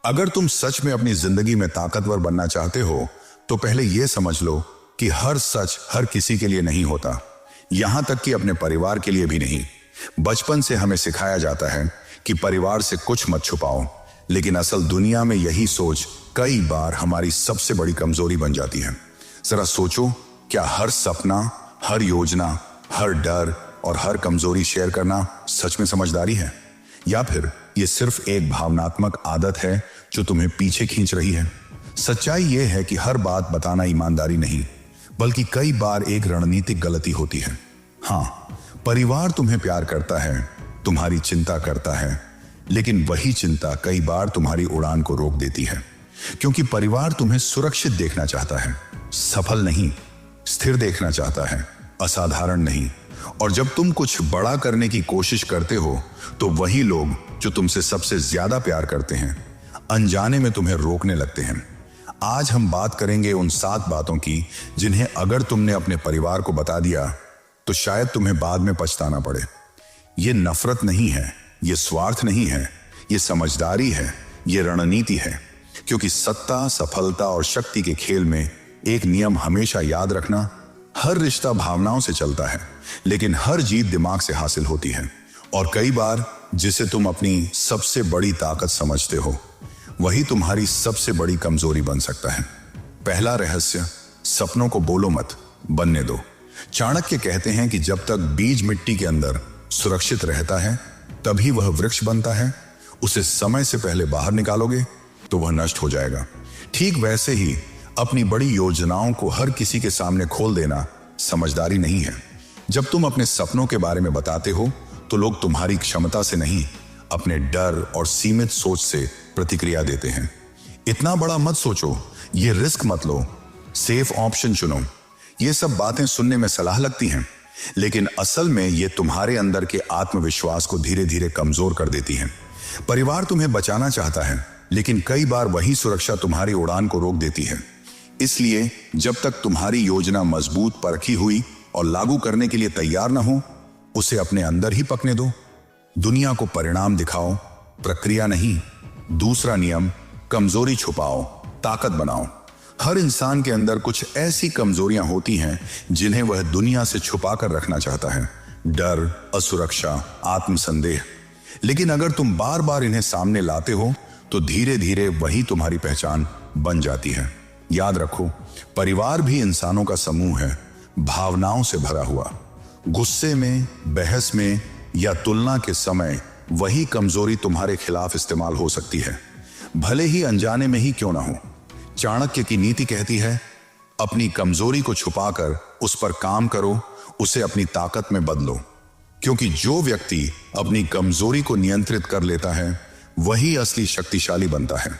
अगर तुम सच में अपनी जिंदगी में ताकतवर बनना चाहते हो तो पहले यह समझ लो कि हर सच हर किसी के लिए नहीं होता, यहां तक कि अपने परिवार के लिए भी नहीं। बचपन से हमें सिखाया जाता है कि परिवार से कुछ मत छुपाओ, लेकिन असल दुनिया में यही सोच कई बार हमारी सबसे बड़ी कमजोरी बन जाती है। जरा सोचो, क्या हर सपना, हर योजना, हर डर और हर कमजोरी शेयर करना सच में समझदारी है, या फिर यह सिर्फ एक भावनात्मक आदत है जो तुम्हें पीछे खींच रही है? सच्चाई यह है कि हर बात बताना ईमानदारी नहीं, बल्कि कई बार एक रणनीतिक गलती होती है। हाँ, परिवार तुम्हें प्यार करता है, तुम्हारी चिंता करता है, लेकिन वही चिंता कई बार तुम्हारी उड़ान को रोक देती है, क्योंकि परिवार तुम्हें सुरक्षित देखना चाहता है, सफल नहीं। स्थिर देखना चाहता है, असाधारण नहीं। और जब तुम कुछ बड़ा करने की कोशिश करते हो तो वही लोग जो तुमसे सबसे ज्यादा प्यार करते हैं अनजाने में तुम्हें रोकने लगते हैं। आज हम बात करेंगे उन 7 बातों की जिन्हें अगर तुमने अपने परिवार को बता दिया तो शायद तुम्हें बाद में पछताना पड़े। यह नफरत नहीं है, यह स्वार्थ नहीं है, यह समझदारी है, यह रणनीति है। क्योंकि सत्ता, सफलता और शक्ति के खेल में एक नियम हमेशा याद रखना, हर रिश्ता भावनाओं से चलता है, लेकिन हर जीत दिमाग से हासिल होती है। और कई बार जिसे तुम अपनी सबसे बड़ी ताकत समझते हो वही तुम्हारी सबसे बड़ी कमजोरी बन सकता है। पहला रहस्य, सपनों को बोलो मत, बनने दो। चाणक्य कहते हैं कि जब तक बीज मिट्टी के अंदर सुरक्षित रहता है तभी वह वृक्ष बनता है। उसे समय से पहले बाहर निकालोगे तो वह नष्ट हो जाएगा। ठीक वैसे ही अपनी बड़ी योजनाओं को हर किसी के सामने खोल देना समझदारी नहीं है। जब तुम अपने सपनों के बारे में बताते हो तो लोग तुम्हारी क्षमता से नहीं, अपने डर और सीमित सोच से प्रतिक्रिया देते हैं। इतना बड़ा मत सोचो, ये रिस्क मत लो, सेफ ऑप्शन चुनो। ये सब बातें सुनने में सलाह लगती हैं, लेकिन असल में ये तुम्हारे अंदर के आत्मविश्वास को धीरे धीरे कमजोर कर देती हैं। परिवार तुम्हें बचाना चाहता है, लेकिन कई बार वही सुरक्षा तुम्हारी उड़ान को रोक देती है। इसलिए जब तक तुम्हारी योजना मजबूत, परखी हुई और लागू करने के लिए तैयार ना हो, उसे अपने अंदर ही पकने दो। दुनिया को परिणाम दिखाओ, प्रक्रिया नहीं। दूसरा नियम, कमजोरी छुपाओ, ताकत बनाओ। हर इंसान के अंदर कुछ ऐसी कमजोरियां होती हैं जिन्हें वह दुनिया से छुपा कर रखना चाहता है। डर, असुरक्षा, आत्मसंदेह। लेकिन अगर तुम बार बार इन्हें सामने लाते हो तो धीरे धीरे वही तुम्हारी पहचान बन जाती है। याद रखो, परिवार भी इंसानों का समूह है, भावनाओं से भरा हुआ। गुस्से में, बहस में या तुलना के समय वही कमजोरी तुम्हारे खिलाफ इस्तेमाल हो सकती है, भले ही अनजाने में ही क्यों ना हो। चाणक्य की नीति कहती है, अपनी कमजोरी को छुपाकर उस पर काम करो, उसे अपनी ताकत में बदलो। क्योंकि जो व्यक्ति अपनी कमजोरी को नियंत्रित कर लेता है वही असली शक्तिशाली बनता है।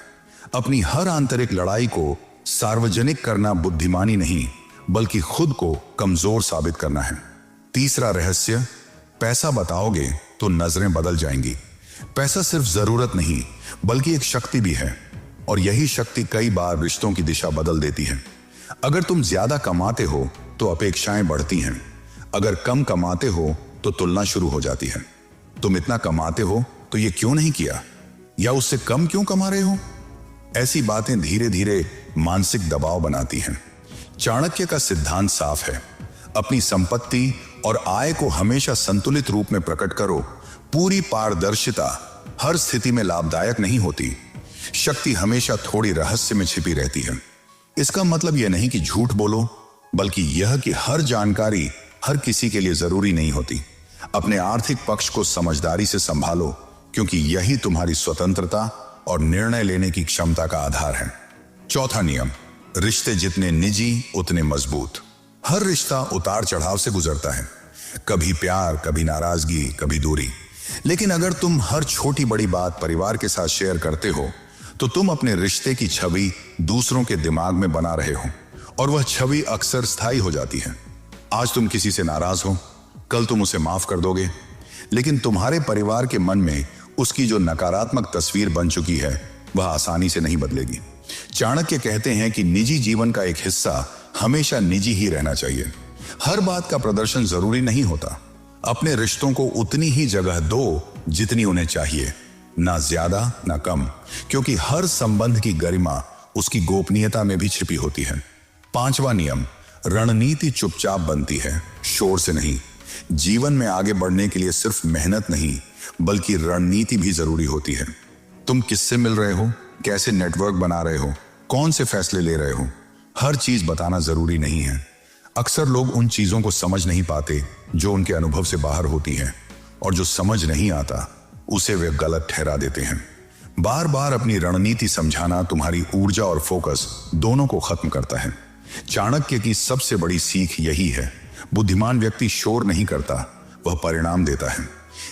अपनी हर आंतरिक लड़ाई को सार्वजनिक करना बुद्धिमानी नहीं, बल्कि खुद को कमजोर साबित करना है। तीसरा रहस्य, पैसा बताओगे तो नजरें बदल जाएंगी। पैसा सिर्फ जरूरत नहीं, बल्कि एक शक्ति भी है, और यही शक्ति कई बार रिश्तों की दिशा बदल देती है। अगर तुम ज्यादा कमाते हो तो अपेक्षाएं बढ़ती हैं, अगर कम कमाते हो तो तुलना शुरू हो जाती है। तुम इतना कमाते हो तो ये क्यों नहीं किया, या उससे कम क्यों कमा रहे हो? ऐसी बातें धीरे धीरे मानसिक दबाव बनाती हैं। चाणक्य का सिद्धांत साफ है, अपनी संपत्ति और आय को हमेशा संतुलित रूप में प्रकट करो। पूरी पारदर्शिता हर स्थिति में लाभदायक नहीं होती। शक्ति हमेशा थोड़ी रहस्य में छिपी रहती है। इसका मतलब यह नहीं कि झूठ बोलो, बल्कि यह कि हर जानकारी हर किसी के लिए जरूरी नहीं होती। अपने आर्थिक पक्ष को समझदारी से संभालो, क्योंकि यही तुम्हारी स्वतंत्रता और निर्णय लेने की क्षमता का आधार है। चौथा नियम, रिश्ते जितने निजी उतने मजबूत। हर रिश्ता उतार चढ़ाव से गुजरता है, कभी प्यार, कभी नाराजगी, कभी दूरी। लेकिन अगर तुम हर छोटी बड़ी बात परिवार के साथ शेयर करते हो तो तुम अपने रिश्ते की छवि दूसरों के दिमाग में बना रहे हो, और वह छवि अक्सर स्थायी हो जाती है। आज तुम किसी से नाराज हो, कल तुम उसे माफ कर दोगे, लेकिन तुम्हारे परिवार के मन में उसकी जो नकारात्मक तस्वीर बन चुकी है वह आसानी से नहीं बदलेगी। चाणक्य कहते हैं कि निजी जीवन का एक हिस्सा हमेशा निजी ही रहना चाहिए। हर बात का प्रदर्शन जरूरी नहीं होता। अपने रिश्तों को उतनी ही जगह दो जितनी उन्हें चाहिए। ना ज्यादा ना कम, क्योंकि हर संबंध की गरिमा उसकी गोपनीयता में भी छिपी होती है। 5वां नियम, रणनीति चुपचाप बनती है, शोर से नहीं। जीवन में आगे बढ़ने के लिए सिर्फ मेहनत नहीं बल्कि रणनीति भी जरूरी होती है। तुम किससे मिल रहे हो, कैसे नेटवर्क बना रहे हो, कौन से फैसले ले रहे हो, हर चीज बताना जरूरी नहीं है। अक्सर लोग उन चीजों को समझ नहीं पाते जो उनके अनुभव से बाहर होती हैं, और जो समझ नहीं आता उसे वे गलत ठहरा देते हैं। बार बार अपनी रणनीति समझाना तुम्हारी ऊर्जा और फोकस दोनों को खत्म करता है। चाणक्य की सबसे बड़ी सीख यही है, बुद्धिमान व्यक्ति शोर नहीं करता, वह परिणाम देता है।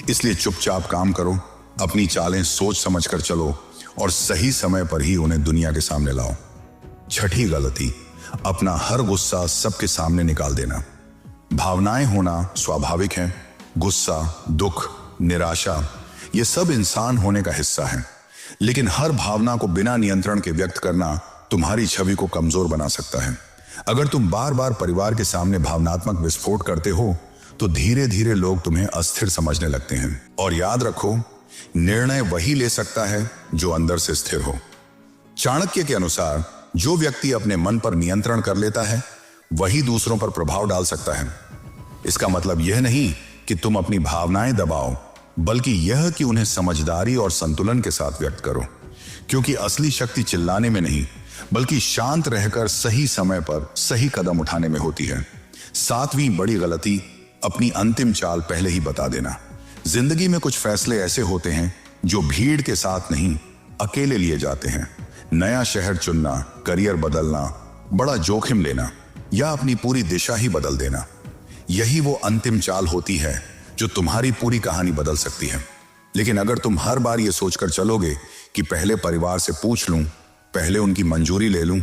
इसलिए चुपचाप काम करो, अपनी चालें सोच समझ कर चलो और सही समय पर ही उन्हें दुनिया के सामने लाओ। 6ठी गलती, अपना हर गुस्सा सबके सामने निकाल देना। भावनाएं होना स्वाभाविक है। गुस्सा, दुख, निराशा, ये सब इंसान होने का हिस्सा है, लेकिन हर भावना को बिना नियंत्रण के व्यक्त करना तुम्हारी छवि को कमजोर बना सकता है। अगर तुम बार बार परिवार के सामने भावनात्मक विस्फोट करते हो तो धीरे धीरे लोग तुम्हें अस्थिर समझने लगते हैं। और याद रखो, निर्णय वही ले सकता है जो अंदर से स्थिर हो। चाणक्य के अनुसार जो व्यक्ति अपने मन पर नियंत्रण कर लेता है वही दूसरों पर प्रभाव डाल सकता है। इसका मतलब यह नहीं कि तुम अपनी भावनाएं दबाओ, बल्कि यह कि उन्हें समझदारी और संतुलन के साथ व्यक्त करो, क्योंकि असली शक्ति चिल्लाने में नहीं बल्कि शांत रहकर सही समय पर सही कदम उठाने में होती है। 7वीं बड़ी गलती, अपनी अंतिम चाल पहले ही बता देना। जिंदगी में कुछ फैसले ऐसे होते हैं जो भीड़ के साथ नहीं, अकेले लिए जाते हैं। नया शहर चुनना, करियर बदलना, बड़ा जोखिम लेना या अपनी पूरी दिशा ही बदल देना, यही वो अंतिम चाल होती है जो तुम्हारी पूरी कहानी बदल सकती है। लेकिन अगर तुम हर बार ये सोचकर चलोगे कि पहले परिवार से पूछ लूं, पहले उनकी मंजूरी ले लूं,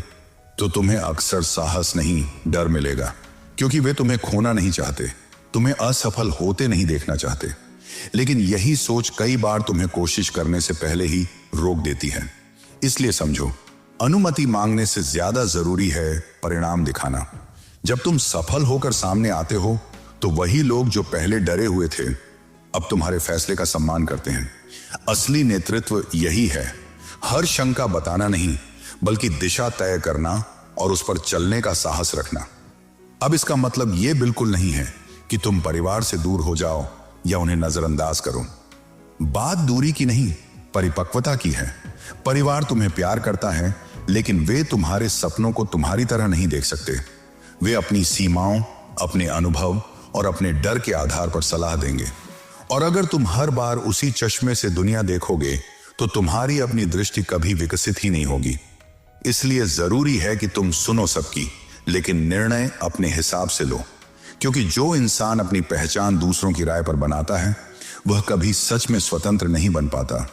तो तुम्हें अक्सर साहस नहीं, डर मिलेगा, क्योंकि वे तुम्हें खोना नहीं चाहते, तुम्हें असफल होते नहीं देखना चाहते। लेकिन यही सोच कई बार तुम्हें कोशिश करने से पहले ही रोक देती है। इसलिए समझो, अनुमति मांगने से ज्यादा जरूरी है परिणाम दिखाना। जब तुम सफल होकर सामने आते हो तो वही लोग जो पहले डरे हुए थे अब तुम्हारे फैसले का सम्मान करते हैं। असली नेतृत्व यही है, हर शंका बताना नहीं बल्कि दिशा तय करना और उस पर चलने का साहस रखना। अब इसका मतलब यह बिल्कुल नहीं है कि तुम परिवार से दूर हो जाओ या उन्हें नजरअंदाज करो। बात दूरी की नहीं, परिपक्वता की है। परिवार तुम्हें प्यार करता है, लेकिन वे तुम्हारे सपनों को तुम्हारी तरह नहीं देख सकते। वे अपनी सीमाओं, अपने अनुभव और अपने डर के आधार पर सलाह देंगे, और अगर तुम हर बार उसी चश्मे से दुनिया देखोगे तो तुम्हारी अपनी दृष्टि कभी विकसित ही नहीं होगी। इसलिए जरूरी है कि तुम सुनो सबकी, लेकिन निर्णय अपने हिसाब से लो, क्योंकि जो इंसान अपनी पहचान दूसरों की राय पर बनाता है वह कभी सच में स्वतंत्र नहीं बन पाता।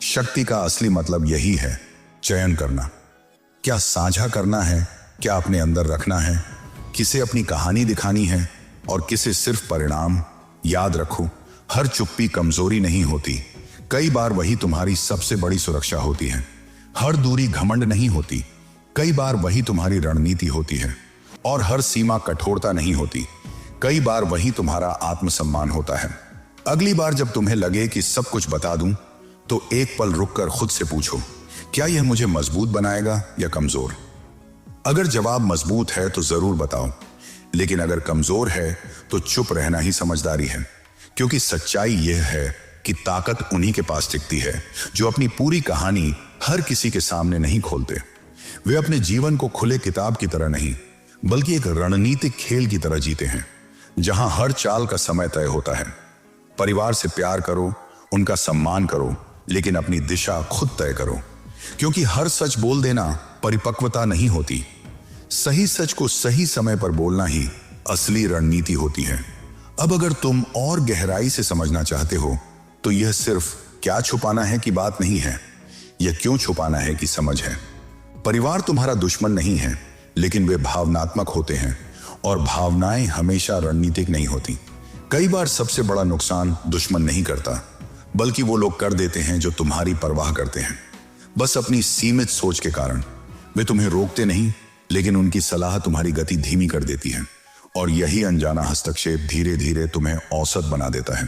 शक्ति का असली मतलब यही है, चयन करना। क्या साझा करना है, क्या अपने अंदर रखना है, किसे अपनी कहानी दिखानी है और किसे सिर्फ परिणाम। याद रखो, हर चुप्पी कमजोरी नहीं होती, कई बार वही तुम्हारी सबसे बड़ी सुरक्षा होती है। हर दूरी घमंड नहीं होती, कई बार वही तुम्हारी रणनीति होती है। और हर सीमा कठोरता नहीं होती, कई बार वही तुम्हारा आत्मसम्मान होता है। अगली बार जब तुम्हें लगे कि सब कुछ बता दूं, तो एक पल रुककर खुद से पूछो, क्या यह मुझे मजबूत बनाएगा या कमजोर? अगर जवाब मजबूत है तो जरूर बताओ, लेकिन अगर कमजोर है तो चुप रहना ही समझदारी है। क्योंकि सच्चाई यह है कि ताकत उन्हीं के पास टिकती है जो अपनी पूरी कहानी हर किसी के सामने नहीं खोलते। वे अपने जीवन को खुले किताब की तरह नहीं बल्कि एक रणनीतिक खेल की तरह जीते हैं, जहां हर चाल का समय तय होता है। परिवार से प्यार करो, उनका सम्मान करो, लेकिन अपनी दिशा खुद तय करो, क्योंकि हर सच बोल देना परिपक्वता नहीं होती। सही सच को सही समय पर बोलना ही असली रणनीति होती है। अब अगर तुम और गहराई से समझना चाहते हो तो यह सिर्फ क्या छुपाना है की बात नहीं है, यह क्यों छुपाना है की समझ है। परिवार तुम्हारा दुश्मन नहीं है, लेकिन वे भावनात्मक होते हैं, और भावनाएं हमेशा रणनीतिक नहीं होती। कई बार सबसे बड़ा नुकसान दुश्मन नहीं करता, बल्कि वो लोग कर देते हैं जो तुम्हारी परवाह करते हैं, बस अपनी सीमित सोच के कारण। वे तुम्हें रोकते नहीं, लेकिन उनकी सलाह तुम्हारी गति धीमी कर देती है, और यही अनजाना हस्तक्षेप धीरे धीरे तुम्हें औसत बना देता है।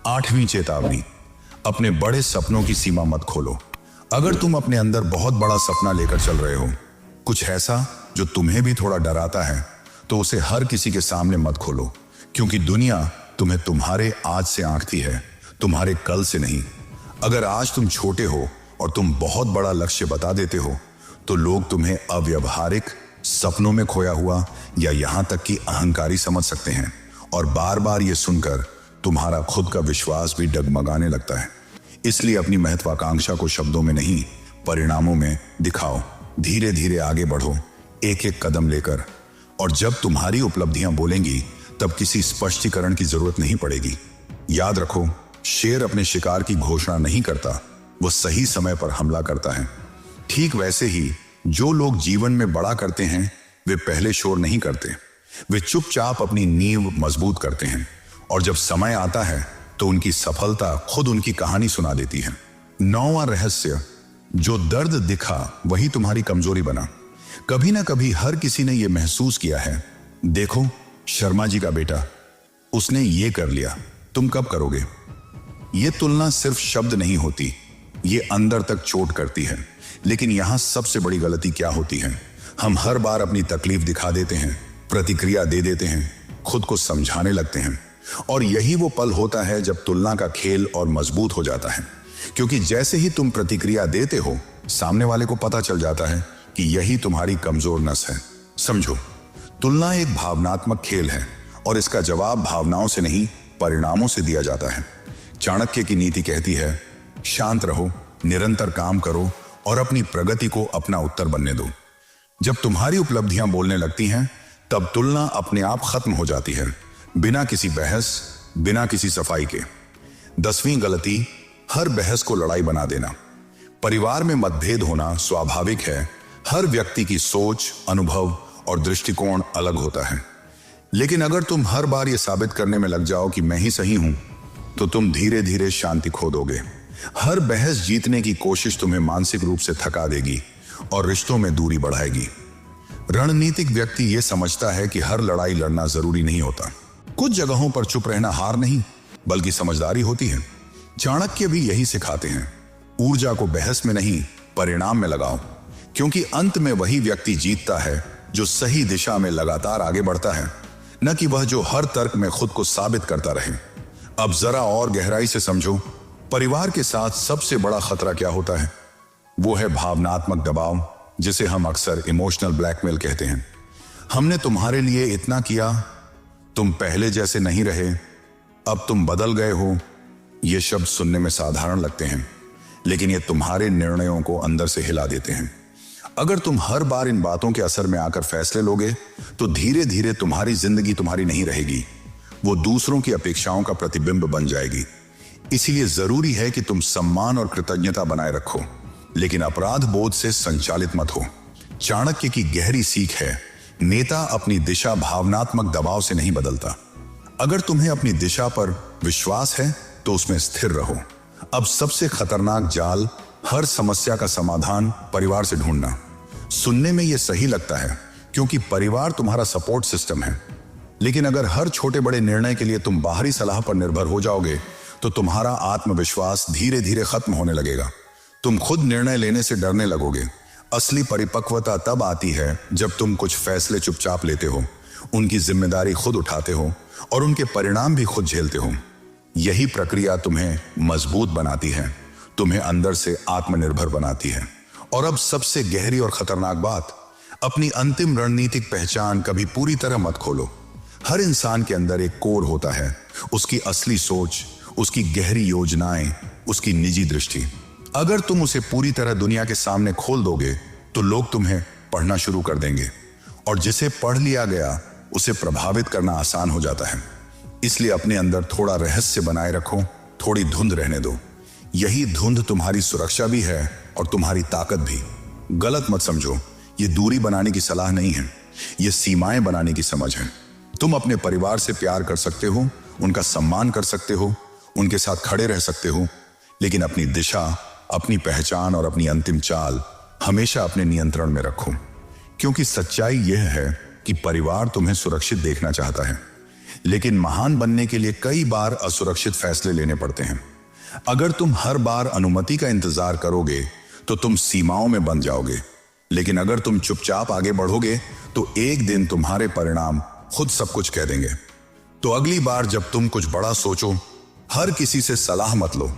8वीं चेतावनी, अपने बड़े सपनों की सीमा मत खोलो। अगर तुम अपने अंदर बहुत बड़ा सपना लेकर चल रहे हो, कुछ ऐसा जो तुम्हें भी थोड़ा डराता है, तो उसे हर किसी के सामने मत खोलो, क्योंकि दुनिया तुम्हें तुम्हारे आज से आंकती है, तुम्हारे कल से नहीं। अगर आज तुम छोटे हो और तुम बहुत बड़ा लक्ष्य बता देते हो, तो लोग तुम्हें अव्यवहारिक, सपनों में खोया हुआ या यहां तक कि अहंकारी समझ सकते हैं, और बार बार ये सुनकर तुम्हारा खुद का विश्वास भी डगमगाने लगता है। इसलिए अपनी महत्वाकांक्षा को शब्दों में नहीं, परिणामों में दिखाओ। धीरे धीरे आगे बढ़ो, एक एक कदम लेकर। और जब तुम्हारी उपलब्धियां बोलेंगी, तब किसी स्पष्टीकरण की जरूरत नहीं पड़ेगी। याद रखो, शेर अपने शिकार की घोषणा नहीं करता, वो सही समय पर हमला करता है। ठीक वैसे ही जो लोग जीवन में बड़ा करते हैं, वे पहले शोर नहीं करते, वे चुपचाप अपनी नींव मजबूत करते हैं, और जब समय आता है तो उनकी सफलता खुद उनकी कहानी सुना देती है। 9वां रहस्य, जो दर्द दिखा वही तुम्हारी कमजोरी बना। कभी ना कभी हर किसी ने यह महसूस किया है। देखो, शर्मा जी का बेटा, उसने ये कर लिया, तुम कब करोगे? यह तुलना सिर्फ शब्द नहीं होती, ये अंदर तक चोट करती है। लेकिन यहां सबसे बड़ी गलती क्या होती है? हम हर बार अपनी तकलीफ दिखा देते हैं, प्रतिक्रिया दे देते हैं, खुद को समझाने लगते हैं, और यही वो पल होता है जब तुलना का खेल और मजबूत हो जाता है। क्योंकि जैसे ही तुम प्रतिक्रिया देते हो, सामने वाले को पता चल जाता है कि यही तुम्हारी कमजोर नस है। समझो, तुलना एक भावनात्मक खेल है, और इसका जवाब भावनाओं से नहीं, परिणामों से दिया जाता है। चाणक्य की नीति कहती है, शांत रहो, निरंतर काम करो और अपनी प्रगति को अपना उत्तर बनने दो। जब तुम्हारी उपलब्धियां बोलने लगती हैं, तब तुलना अपने आप खत्म हो जाती है, बिना किसी बहस, बिना किसी सफाई के। 10वीं गलती, हर बहस को लड़ाई बना देना। परिवार में मतभेद होना स्वाभाविक है। हर व्यक्ति की सोच, अनुभव और दृष्टिकोण अलग होता है। लेकिन अगर तुम हर बार यह साबित करने में लग जाओ कि मैं ही सही हूं, तो तुम धीरे धीरे शांति खो दोगे। हर बहस जीतने की कोशिश तुम्हें मानसिक रूप से थका देगी और रिश्तों में दूरी बढ़ाएगी। रणनीतिक व्यक्ति यह समझता है कि हर लड़ाई लड़ना जरूरी नहीं होता। कुछ जगहों पर चुप रहना हार नहीं, बल्कि समझदारी होती है। चाणक्य भी यही सिखाते हैं। ऊर्जा को बहस में नहीं, परिणाम में लगाओ, क्योंकि अंत में वही व्यक्ति जीतता है जो सही दिशा में लगातार आगे बढ़ता है, न कि वह जो हर तर्क में खुद को साबित करता रहे। अब जरा और गहराई से समझो, परिवार के साथ सबसे बड़ा खतरा क्या होता है? वो है भावनात्मक दबाव, जिसे हम अक्सर इमोशनल ब्लैकमेल कहते हैं। हमने तुम्हारे लिए इतना किया, तुम पहले जैसे नहीं रहे, अब तुम बदल गए हो। ये शब्द सुनने में साधारण लगते हैं, लेकिन ये तुम्हारे निर्णयों को अंदर से हिला देते हैं। अगर तुम हर बार इन बातों के असर में आकर फैसले लोगे, तो धीरे धीरे तुम्हारी जिंदगी तुम्हारी नहीं रहेगी, वो दूसरों की अपेक्षाओं का प्रतिबिंब बन जाएगी। इसीलिए जरूरी है कि तुम सम्मान और कृतज्ञता बनाए रखो, लेकिन अपराध बोध से संचालित मत हो। चाणक्य की गहरी सीख है, नेता अपनी दिशा भावनात्मक दबाव से नहीं बदलता। अगर तुम्हें अपनी दिशा पर विश्वास है, तो उसमें स्थिर रहो। अब सबसे खतरनाक जाल, हर समस्या का समाधान परिवार से ढूंढना। सुनने में यह सही लगता है, क्योंकि परिवार तुम्हारा सपोर्ट सिस्टम है। लेकिन अगर हर छोटे बड़े निर्णय के लिए तुम बाहरी सलाह पर निर्भर हो जाओगे, तो तुम्हारा आत्मविश्वास धीरे धीरे खत्म होने लगेगा। तुम खुद निर्णय लेने से डरने लगोगे। असली परिपक्वता तब आती है जब तुम कुछ फैसले चुपचाप लेते हो, उनकी जिम्मेदारी खुद उठाते हो और उनके परिणाम भी खुद झेलते हो। यही प्रक्रिया तुम्हें मजबूत बनाती है, तुम्हें अंदर से आत्मनिर्भर बनाती है। और अब सबसे गहरी और खतरनाक बात, अपनी अंतिम रणनीतिक पहचान कभी पूरी तरह मत खोलो। हर इंसान के अंदर एक कोर होता है, उसकी असली सोच, उसकी गहरी योजनाएं, उसकी निजी दृष्टि। अगर तुम उसे पूरी तरह दुनिया के सामने खोल दोगे, तो लोग तुम्हें पढ़ना शुरू कर देंगे, और जिसे पढ़ लिया गया उसे प्रभावित करना आसान हो जाता है। इसलिए अपने अंदर थोड़ा रहस्य बनाए रखो, थोड़ी धुंध रहने दो। यही धुंध तुम्हारी सुरक्षा भी है और तुम्हारी ताकत भी। गलत मत समझो, ये दूरी बनाने की सलाह नहीं है, ये सीमाएं बनाने की समझ है। तुम अपने परिवार से प्यार कर सकते हो, उनका सम्मान कर सकते हो, उनके साथ खड़े रह सकते हो, लेकिन अपनी दिशा, अपनी पहचान और अपनी अंतिम चाल हमेशा अपने नियंत्रण में रखो। क्योंकि सच्चाई यह है कि परिवार तुम्हें सुरक्षित देखना चाहता है, लेकिन महान बनने के लिए कई बार असुरक्षित फैसले लेने पड़ते हैं। अगर तुम हर बार अनुमति का इंतजार करोगे तो तुम सीमाओं में बंध जाओगे, लेकिन अगर तुम चुपचाप आगे बढ़ोगे तो एक दिन तुम्हारे परिणाम खुद सब कुछ कह देंगे। तो अगली बार जब तुम कुछ बड़ा सोचो, हर किसी से सलाह मत लो।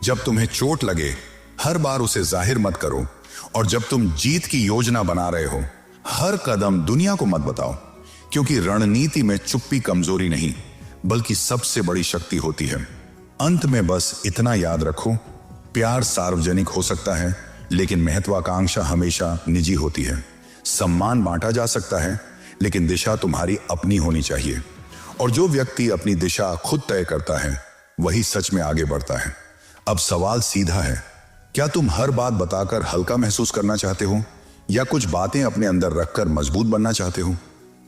जब तुम्हें चोट लगे, हर बार उसे जाहिर मत करो। और जब तुम जीत की योजना बना रहे हो, हर कदम दुनिया को मत बताओ, क्योंकि रणनीति में चुप्पी कमजोरी नहीं बल्कि सबसे बड़ी शक्ति होती है। अंत में बस इतना याद रखो, प्यार सार्वजनिक हो सकता है, लेकिन महत्वाकांक्षा हमेशा निजी होती है। सम्मान बांटा जा सकता है, लेकिन दिशा तुम्हारी अपनी होनी चाहिए। और जो व्यक्ति अपनी दिशा खुद तय करता है वही सच में आगे बढ़ता है। अब सवाल सीधा है, क्या तुम हर बात बताकर हल्का महसूस करना चाहते हो या कुछ बातें अपने अंदर रखकर मजबूत बनना चाहते हो?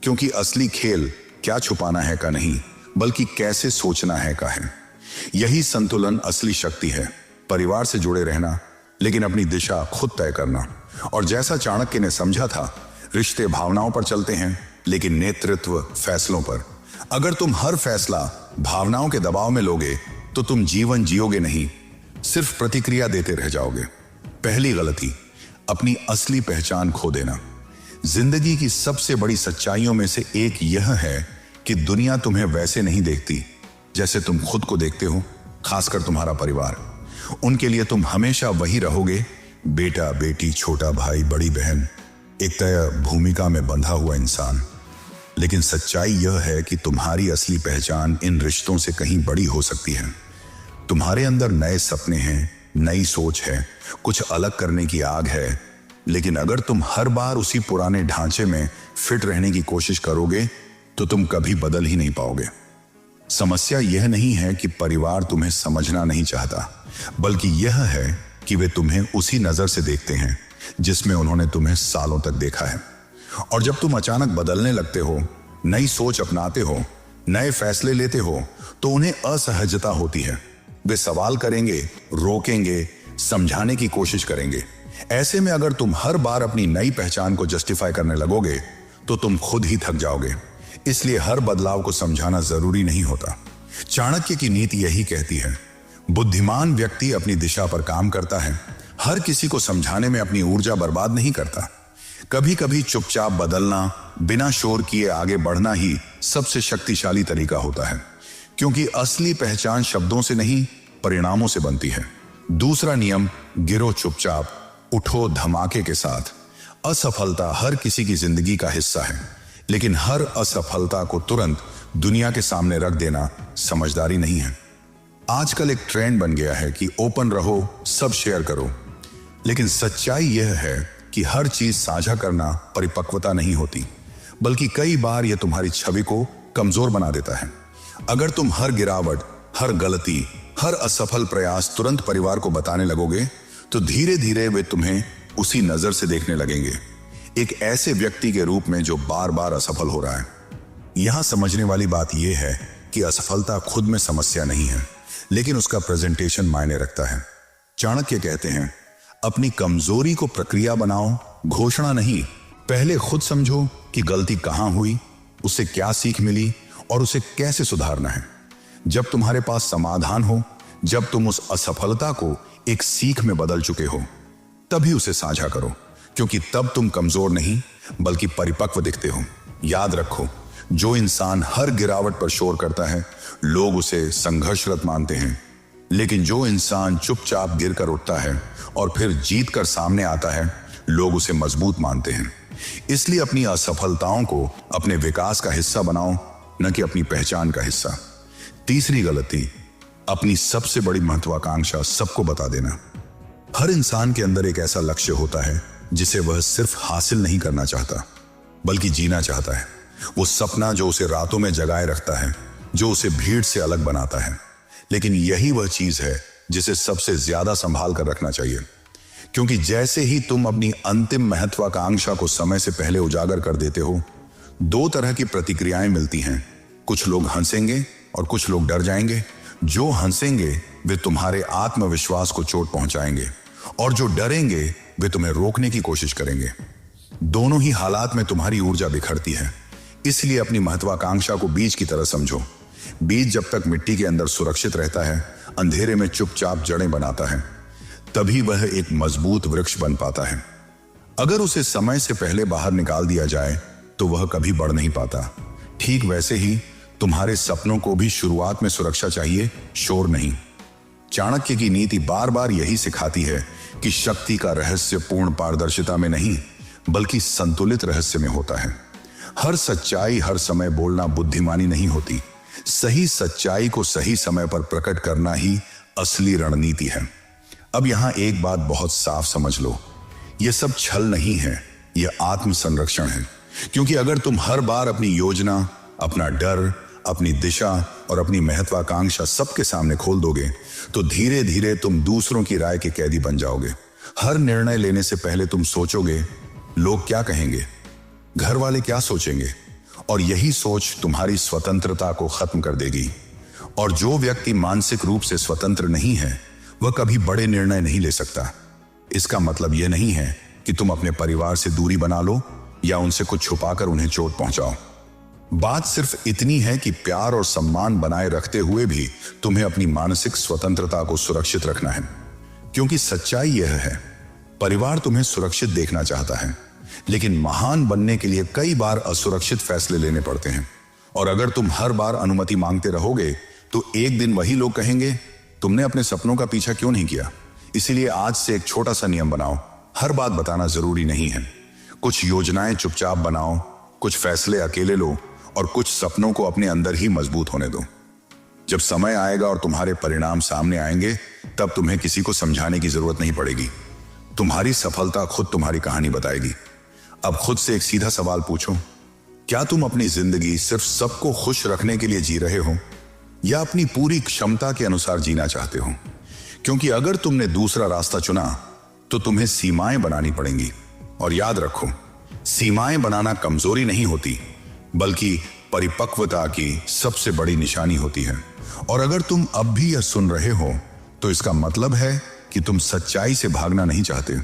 क्योंकि असली खेल क्या छुपाना है का नहीं, बल्कि कैसे सोचना है का है। यही संतुलन असली शक्ति है। परिवार से जुड़े रहना, लेकिन अपनी दिशा खुद तय करना। और जैसा चाणक्य ने समझा था, रिश्ते भावनाओं पर चलते हैं, लेकिन नेतृत्व फैसलों पर। अगर तुम हर फैसला भावनाओं के दबाव में लोगे तो तुम जीवन जियोगे नहीं, सिर्फ प्रतिक्रिया देते रह जाओगे। पहली गलती, अपनी असली पहचान खो देना। जिंदगी की सबसे बड़ी सच्चाइयों में से एक यह है कि दुनिया तुम्हें वैसे नहीं देखती जैसे तुम खुद को देखते हो, खासकर तुम्हारा परिवार। उनके लिए तुम हमेशा वही रहोगे, बेटा बेटी, छोटा भाई, बड़ी बहन, एक तय भूमिका में बंधा हुआ इंसान। लेकिन सच्चाई यह है कि तुम्हारी असली पहचान इन रिश्तों से कहीं बड़ी हो सकती है। तुम्हारे अंदर नए सपने हैं, नई सोच है, कुछ अलग करने की आग है। लेकिन अगर तुम हर बार उसी पुराने ढांचे में फिट रहने की कोशिश करोगे तो तुम कभी बदल ही नहीं पाओगे। समस्या यह नहीं है कि परिवार तुम्हें समझना नहीं चाहता, बल्कि यह है कि वे तुम्हें उसी नजर से देखते हैं जिसमें उन्होंने तुम्हें सालों तक देखा है। और जब तुम अचानक बदलने लगते हो, नई सोच अपनाते हो, नए फैसले लेते हो, तो उन्हें असहजता होती है। वे सवाल करेंगे, रोकेंगे, समझाने की कोशिश करेंगे। ऐसे में अगर तुम हर बार अपनी नई पहचान को जस्टिफाई करने लगोगे तो तुम खुद ही थक जाओगे। इसलिए हर बदलाव को समझाना जरूरी नहीं होता। चाणक्य की नीति यही कहती है, बुद्धिमान व्यक्ति अपनी दिशा पर काम करता है, हर किसी को समझाने में अपनी ऊर्जा बर्बाद नहीं करता। कभी कभी चुपचाप बदलना, बिना शोर किए आगे बढ़ना ही सबसे शक्तिशाली तरीका होता है, क्योंकि असली पहचान शब्दों से नहीं, परिणामों से बनती है। दूसरा नियम, गिरो चुपचाप, उठो धमाके के साथ। असफलता हर किसी की जिंदगी का हिस्सा है, लेकिन हर असफलता को तुरंत दुनिया के सामने रख देना समझदारी नहीं है। आजकल एक ट्रेंड बन गया है कि ओपन रहो, सब शेयर करो, लेकिन सच्चाई यह है कि हर चीज साझा करना परिपक्वता नहीं होती, बल्कि कई बार यह तुम्हारी छवि को कमजोर बना देता है। अगर तुम हर गिरावट, हर गलती, हर असफल प्रयास तुरंत परिवार को बताने लगोगे तो धीरे धीरे वे तुम्हें उसी नजर से देखने लगेंगे, एक ऐसे व्यक्ति के रूप में जो बार बार असफल हो रहा है। यहां समझने वाली बात यह है कि असफलता खुद में समस्या नहीं है, लेकिन उसका प्रेजेंटेशन मायने रखता है। चाणक्य कहते हैं, अपनी कमजोरी को प्रक्रिया बनाओ, घोषणा नहीं। पहले खुद समझो कि गलती कहां हुई, उससे क्या सीख मिली और उसे कैसे सुधारना है। जब तुम्हारे पास समाधान हो, जब तुम उस असफलता को एक सीख में बदल चुके हो, तभी उसे साझा करो, क्योंकि तब तुम कमजोर नहीं बल्कि परिपक्व दिखते हो। याद रखो, जो इंसान हर गिरावट पर शोर करता है, लोग उसे संघर्षरत मानते हैं, लेकिन जो इंसान चुपचाप गिरकर उठता है और फिर जीत कर सामने आता है, लोग उसे मजबूत मानते हैं। इसलिए अपनी असफलताओं को अपने विकास का हिस्सा बनाओ, न कि अपनी पहचान का हिस्सा। तीसरी गलती, अपनी सबसे बड़ी महत्वाकांक्षा सबको बता देना। हर इंसान के अंदर एक ऐसा लक्ष्य होता है जिसे वह सिर्फ हासिल नहीं करना चाहता, बल्कि जीना चाहता है। वो सपना जो उसे रातों में जगाए रखता है, जो उसे भीड़ से अलग बनाता है। लेकिन यही वह चीज है जिसे सबसे ज्यादा संभाल कर रखना चाहिए, क्योंकि जैसे ही तुम अपनी अंतिम महत्वाकांक्षा को समय से पहले उजागर कर देते हो, दो तरह की प्रतिक्रियाएं मिलती हैं। कुछ लोग हंसेंगे और कुछ लोग डर जाएंगे। जो हंसेंगे वे तुम्हारे आत्मविश्वास को चोट पहुंचाएंगे, और जो डरेंगे वे तुम्हें रोकने की कोशिश करेंगे। दोनों ही हालात में तुम्हारी ऊर्जा बिखरती है। इसलिए अपनी महत्वाकांक्षा को बीज की तरह समझो। बीज जब तक मिट्टी के अंदर सुरक्षित रहता है, अंधेरे में चुपचाप जड़ें बनाता है, तभी वह एक मजबूत वृक्ष बन पाता है। अगर उसे समय से पहले बाहर निकाल दिया जाए तो वह कभी बढ़ नहीं पाता। ठीक वैसे ही तुम्हारे सपनों को भी शुरुआत में सुरक्षा चाहिए, शोर नहीं। चाणक्य की नीति बार बार यही सिखाती है कि शक्ति का रहस्य पूर्ण पारदर्शिता में नहीं, बल्कि संतुलित रहस्य में होता है। हर सच्चाई हर समय बोलना बुद्धिमानी नहीं होती। सही सच्चाई को सही समय पर प्रकट करना ही असली रणनीति है। अब यहां एक बात बहुत साफ समझ लो, यह सब छल नहीं है, यह आत्म संरक्षण है। क्योंकि अगर तुम हर बार अपनी योजना, अपना डर, अपनी दिशा और अपनी महत्वाकांक्षा सबके सामने खोल दोगे तो धीरे धीरे तुम दूसरों की राय के कैदी बन जाओगे। हर निर्णय लेने से पहले तुम सोचोगे, लोग क्या कहेंगे, घर वाले क्या सोचेंगे, और यही सोच तुम्हारी स्वतंत्रता को खत्म कर देगी। और जो व्यक्ति मानसिक रूप से स्वतंत्र नहीं है वह कभी बड़े निर्णय नहीं ले सकता। इसका मतलब यह नहीं है कि तुम अपने परिवार से दूरी बना लो या उनसे कुछ छुपाकर उन्हें चोट पहुंचाओ। बात सिर्फ इतनी है कि प्यार और सम्मान बनाए रखते हुए भी तुम्हें अपनी मानसिक स्वतंत्रता को सुरक्षित रखना है। क्योंकि सच्चाई यह है, परिवार तुम्हें सुरक्षित देखना चाहता है, लेकिन महान बनने के लिए कई बार असुरक्षित फैसले लेने पड़ते हैं। और अगर तुम हर बार अनुमति मांगते रहोगे तो एक दिन वही लोग कहेंगे, तुमने अपने सपनों का पीछा क्यों नहीं किया। इसीलिए आज से एक छोटा सा नियम बनाओ, हर बात बताना जरूरी नहीं है। कुछ योजनाएं चुपचाप बनाओ, कुछ फैसले अकेले लो और कुछ सपनों को अपने अंदर ही मजबूत होने दो। जब समय आएगा और तुम्हारे परिणाम सामने आएंगे, तब तुम्हें किसी को समझाने की जरूरत नहीं पड़ेगी। तुम्हारी सफलता खुद तुम्हारी कहानी बताएगी। अब खुद से एक सीधा सवाल पूछो, क्या तुम अपनी जिंदगी सिर्फ सबको खुश रखने के लिए जी रहे हो या अपनी पूरी क्षमता के अनुसार जीना चाहते हो। क्योंकि अगर तुमने दूसरा रास्ता चुना तो तुम्हें सीमाएं बनानी पड़ेंगी। और याद रखो, सीमाएं बनाना कमजोरी नहीं होती, बल्कि परिपक्वता की सबसे बड़ी निशानी होती है। और अगर तुम अब भी यह सुन रहे हो तो इसका मतलब है कि तुम सच्चाई से भागना नहीं चाहते।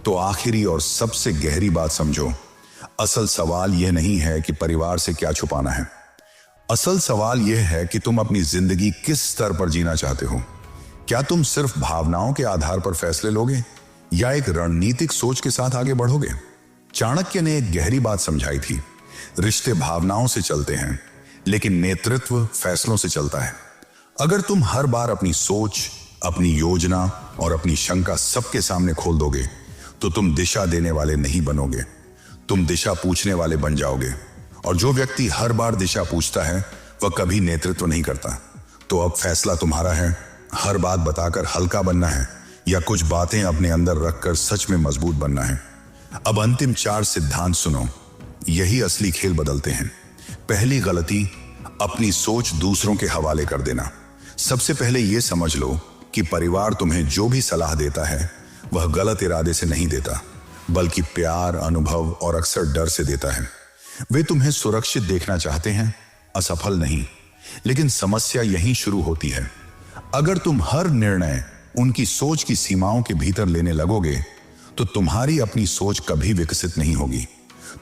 तो आखिरी और सबसे गहरी बात समझो, असल सवाल यह नहीं है कि परिवार से क्या छुपाना है। असल सवाल यह है कि तुम अपनी जिंदगी किस स्तर पर जीना चाहते हो। क्या तुम सिर्फ भावनाओं के आधार पर फैसले लोगे या एक रणनीतिक सोच के साथ आगे बढ़ोगे। चाणक्य ने एक गहरी बात समझाई थी, रिश्ते भावनाओं से चलते हैं लेकिन नेतृत्व फैसलों से चलता है। अगर तुम हर बार अपनी सोच, अपनी योजना और अपनी शंका सबके सामने खोल दोगे तो तुम दिशा देने वाले नहीं बनोगे, तुम दिशा पूछने वाले बन जाओगे। और जो व्यक्ति हर बार दिशा पूछता है वह कभी नेतृत्व नहीं करता। तो अब फैसला तुम्हारा है, हर बात बताकर हल्का बनना है या कुछ बातें अपने अंदर रखकर सच में मजबूत बनना है। अब अंतिम 4 सिद्धांत सुनो, यही असली खेल बदलते हैं। पहली गलती, अपनी सोच दूसरों के हवाले कर देना। सबसे पहले यह समझ लो कि परिवार तुम्हें जो भी सलाह देता है वह गलत इरादे से नहीं देता, बल्कि प्यार, अनुभव और अक्सर डर से देता है। वे तुम्हें सुरक्षित देखना चाहते हैं, असफल नहीं। लेकिन समस्या यहीं शुरू होती है। अगर तुम हर निर्णय उनकी सोच की सीमाओं के भीतर लेने लगोगे तो तुम्हारी अपनी सोच कभी विकसित नहीं होगी।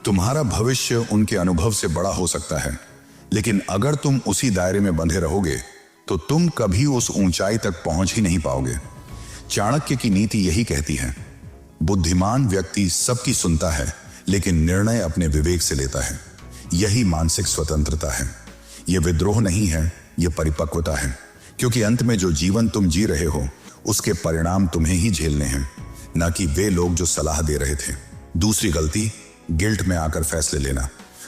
तुम्हारा भविष्य उनके अनुभव से बड़ा हो सकता है, लेकिन अगर तुम उसी दायरे में बंधे रहोगे तो तुम कभी उस ऊंचाई तक पहुंच ही नहीं पाओगे। चाणक्य की नीति यही कहती है, बुद्धिमान व्यक्ति सबकी सुनता है लेकिन निर्णय अपने विवेक से लेता है। यही मानसिक स्वतंत्रता है। यह विद्रोह नहीं है, यह परिपक्वता है। क्योंकि अंत में जो जीवन तुम जी रहे हो उसके परिणाम तुम्हें ही झेलने हैं, ना कि वे लोग जो सलाह दे रहे थे। दूसरी गलती, गिल्ट में आकर फैसले लेना।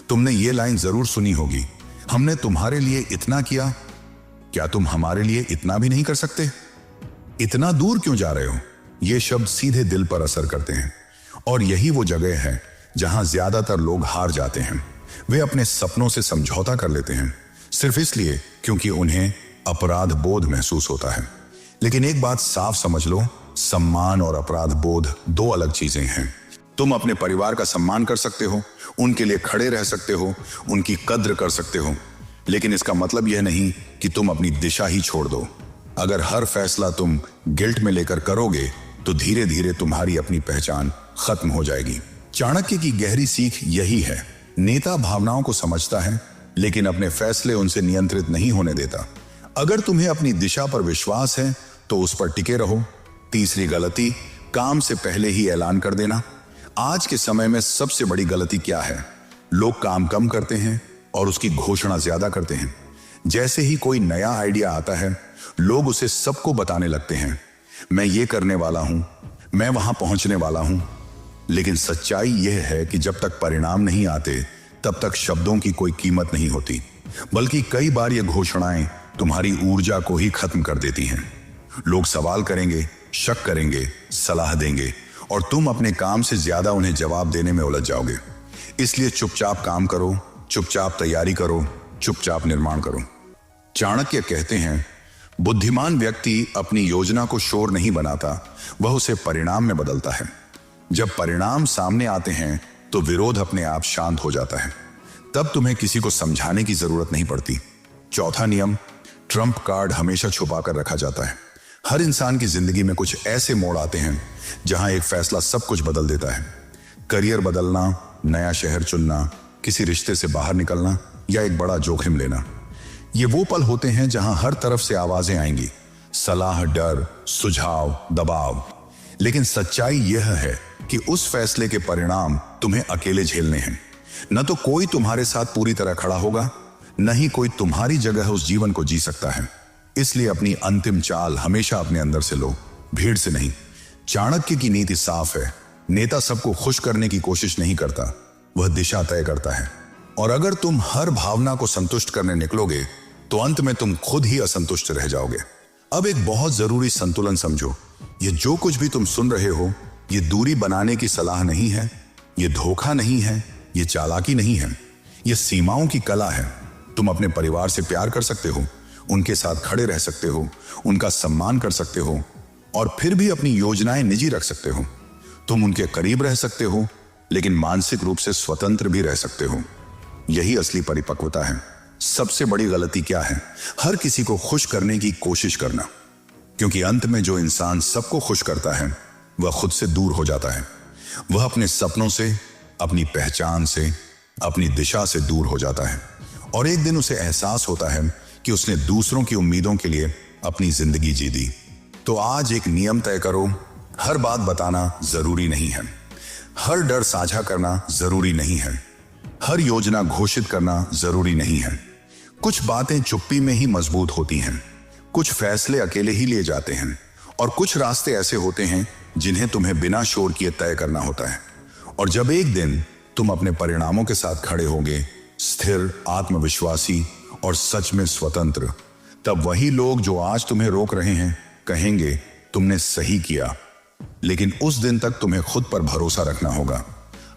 तुमने ये लाइन जरूर सुनी होगी, हमने तुम्हारे लिए इतना किया, क्या तुम हमारे लिए इतना भी नहीं कर सकते? इतना दूर क्यों जा रहे हो? ये शब्द सीधे दिल पर असर करते हैं। और यही वो जगह है जहां ज्यादातर लोग हार जाते हैं। वे अपने सपनों से समझौता कर लेते हैं सिर्फ इसलिए क्योंकि उन्हें अपराध बोध महसूस होता है। लेकिन एक बात साफ समझ लो, सम्मान और अपराध बोध 2 अलग चीजें हैं। तुम अपने परिवार का सम्मान कर सकते हो, उनके लिए खड़े रह सकते हो, उनकी कद्र कर सकते हो, लेकिन इसका मतलब यह नहीं कि तुम अपनी दिशा ही छोड़ दो। अगर हर फैसला तुम गिल्ट में लेकर करोगे तो धीरे धीरे तुम्हारी अपनी पहचान खत्म हो जाएगी। चाणक्य की गहरी सीख यही है, नेता भावनाओं को समझता है लेकिन अपने फैसले उनसे नियंत्रित नहीं होने देता। अगर तुम्हें अपनी दिशा पर विश्वास है तो उस पर टिके रहो। तीसरी गलती, काम से पहले ही ऐलान कर देना। आज के समय में सबसे बड़ी गलती क्या है? लोग काम कम करते हैं और उसकी घोषणा ज्यादा करते हैं। जैसे ही कोई नया आइडिया आता है, लोग उसे सबको बताने लगते हैं, मैं ये करने वाला हूं, मैं वहां पहुंचने वाला हूं। लेकिन सच्चाई यह है कि जब तक परिणाम नहीं आते तब तक शब्दों की कोई कीमत नहीं होती, बल्कि कई बार ये घोषणाएं तुम्हारी ऊर्जा को ही खत्म कर देती हैं। लोग सवाल करेंगे, शक करेंगे, सलाह देंगे और तुम अपने काम से ज्यादा उन्हें जवाब देने में उलझ जाओगे। इसलिए चुपचाप काम करो, चुपचाप तैयारी करो, चुपचाप निर्माण करो। चाणक्य कहते हैं, बुद्धिमान व्यक्ति अपनी योजना को शोर नहीं बनाता, वह उसे परिणाम में बदलता है। जब परिणाम सामने आते हैं तो विरोध अपने आप शांत हो जाता है। तब तुम्हें किसी को समझाने की जरूरत नहीं पड़ती। चौथा नियम, ट्रम्प कार्ड हमेशा छुपा कर रखा जाता है। हर इंसान की जिंदगी में कुछ ऐसे मोड़ आते हैं जहां एक फैसला सब कुछ बदल देता है। करियर बदलना, नया शहर चुनना, किसी रिश्ते से बाहर निकलना या एक बड़ा जोखिम लेना। ये वो पल होते हैं जहां हर तरफ से आवाजें आएंगी, सलाह, डर, सुझाव, दबाव। लेकिन सच्चाई यह है कि उस फैसले के परिणाम तुम्हें अकेले झेलने हैं। न तो कोई तुम्हारे साथ पूरी तरह खड़ा होगा, न ही कोई तुम्हारी जगह उस जीवन को जी सकता है। इसलिए अपनी अंतिम चाल हमेशा अपने अंदर से लो, भीड़ से नहीं। चाणक्य की नीति साफ है, नेता सबको खुश करने की कोशिश नहीं करता, वह दिशा तय करता है। और अगर तुम हर भावना को संतुष्ट करने निकलोगे तो अंत में तुम खुद ही असंतुष्ट रह जाओगे। अब एक बहुत जरूरी संतुलन समझो। ये जो कुछ भी तुम सुन रहे हो, ये दूरी बनाने की सलाह नहीं है, ये धोखा नहीं है, ये चालाकी नहीं है, ये सीमाओं की कला है। तुम अपने परिवार से प्यार कर सकते हो, उनके साथ खड़े रह सकते हो, उनका सम्मान कर सकते हो और फिर भी अपनी योजनाएं निजी रख सकते हो। तुम उनके करीब रह सकते हो लेकिन मानसिक रूप से स्वतंत्र भी रह सकते हो। यही असली परिपक्वता है। सबसे बड़ी गलती क्या है? हर किसी को खुश करने की कोशिश करना, क्योंकि अंत में जो इंसान सबको खुश करता है वह खुद से दूर हो जाता है। वह अपने सपनों से, अपनी पहचान से, अपनी दिशा से दूर हो जाता है और एक दिन उसे एहसास होता है कि उसने दूसरों की उम्मीदों के लिए अपनी जिंदगी जी दी। तो आज एक नियम तय करो, हर बात बताना जरूरी नहीं है, हर डर साझा करना जरूरी नहीं है, हर योजना घोषित करना जरूरी नहीं है। कुछ बातें चुप्पी में ही मजबूत होती हैं, कुछ फैसले अकेले ही लिए जाते हैं और कुछ रास्ते ऐसे होते हैं जिन्हें तुम्हें बिना शोर किए तय करना होता है। और जब एक दिन तुम अपने परिणामों के साथ खड़े होगे, स्थिर, आत्मविश्वासी और सच में स्वतंत्र, तब वही लोग जो आज तुम्हें रोक रहे हैं कहेंगे तुमने सही किया। लेकिन उस दिन तक तुम्हें खुद पर भरोसा रखना होगा।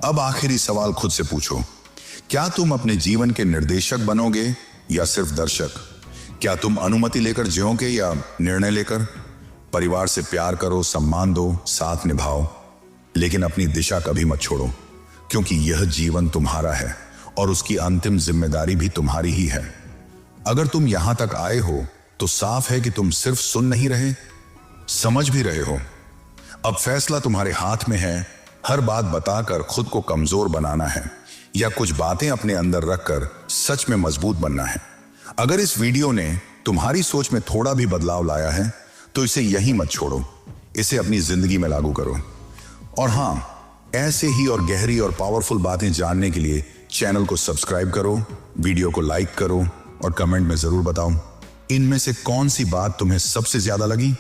अब आखिरी सवाल खुद से पूछो, क्या तुम अपने जीवन के निर्देशक बनोगे या सिर्फ दर्शक? क्या तुम अनुमति लेकर जियोगे या निर्णय लेकर? परिवार से प्यार करो, सम्मान दो, साथ निभाओ, लेकिन अपनी दिशा कभी मत छोड़ो, क्योंकि यह जीवन तुम्हारा है और उसकी अंतिम जिम्मेदारी भी तुम्हारी ही है। अगर तुम यहां तक आए हो तो साफ है कि तुम सिर्फ सुन नहीं रहे, समझ भी रहे हो। अब फैसला तुम्हारे हाथ में है, हर बात बताकर खुद को कमजोर बनाना है या कुछ बातें अपने अंदर रखकर सच में मजबूत बनना है। अगर इस वीडियो ने तुम्हारी सोच में थोड़ा भी बदलाव लाया है तो इसे यहीं मत छोड़ो, इसे अपनी जिंदगी में लागू करो। और हां, ऐसे ही और गहरी और पावरफुल बातें जानने के लिए चैनल को सब्सक्राइब करो, वीडियो को लाइक करो और कमेंट में जरूर बताओ इनमें से कौन सी बात तुम्हें सबसे ज्यादा लगी।